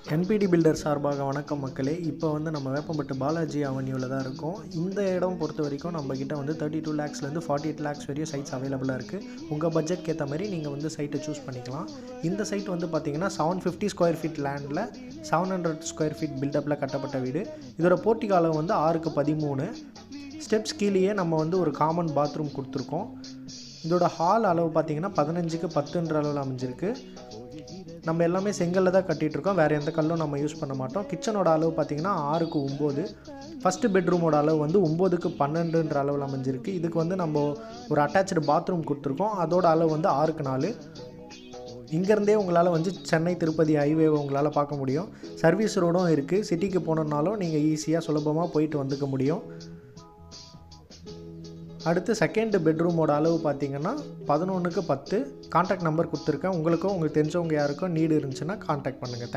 என்பிடி filter சார்பாக வணக்கம் மக்களே. இப்போ வந்து நம்ம வேப்பம்பட்டு பாலாஜி அவென்யூவில் தான் இருக்கோம். இந்த இடம் பொறுத்த வரைக்கும் நம்மக்கிட்ட வந்து 32 lakhsலேருந்து 48 lakhs வரையும் சைட்ஸ் அவைலபிளாக இருக்குது. உங்கள் பட்ஜெட்க்கு ஏற்ற மாதிரி நீங்கள் வந்து சைட்டை சூஸ் பண்ணிக்கலாம். இந்த சைட் வந்து பார்த்திங்கன்னா 750 ஸ்கொயர் ஃபீட் லேண்டில் 700 ஸ்கொயர் ஃபீட் பில்டப்பில் கட்டப்பட்ட வீடு. இதோட போர்ட்டிகோ அளவு வந்து 6க்கு 13. ஸ்டெப்ஸ் கீழேயே நம்ம வந்து ஒரு காமன் பாத்ரூம் கொடுத்துருக்கோம். இதோட ஹால் அளவு பார்த்திங்கன்னா 15க்கு 10ன்ற அளவில் அமைஞ்சிருக்கு. நம்ம எல்லாமே செங்கல்ல தான் கட்டிகிட்ருக்கோம், வேறு எந்த கல்லும் நம்ம யூஸ் பண்ண மாட்டோம். கிச்சனோட அளவு பார்த்திங்கன்னா 6க்கு 9. ஃபஸ்ட்டு பெட்ரூமோட அளவு வந்து 9க்கு 12ன்ற அளவில் அமைஞ்சிருக்கு. இதுக்கு வந்து நம்ம ஒரு அட்டாச்சு பாத்ரூம் கொடுத்துருக்கோம், அதோட அளவு வந்து 6க்கு 4. இங்கேருந்தே உங்களால் வந்து சென்னை திருப்பதி ஹைவேவை உங்களால் பார்க்க முடியும். சர்வீஸ் ரோடும் இருக்குது. சிட்டிக்கு போனோம்னாலும் நீங்கள் ஈஸியாக சுலபமாக போயிட்டு வந்துக்க முடியும். அடுத்து செகண்ட் பெட்ரூமோட அளவு பார்த்திங்கன்னா 11க்கு 10. கான்டாக்ட் நம்பர் கொடுத்துருக்கேன். உங்களுக்கு தெரிஞ்சவங்க யாருக்கும் நீடு இருந்துச்சுன்னா கான்டாக்ட் பண்ணுங்கள்.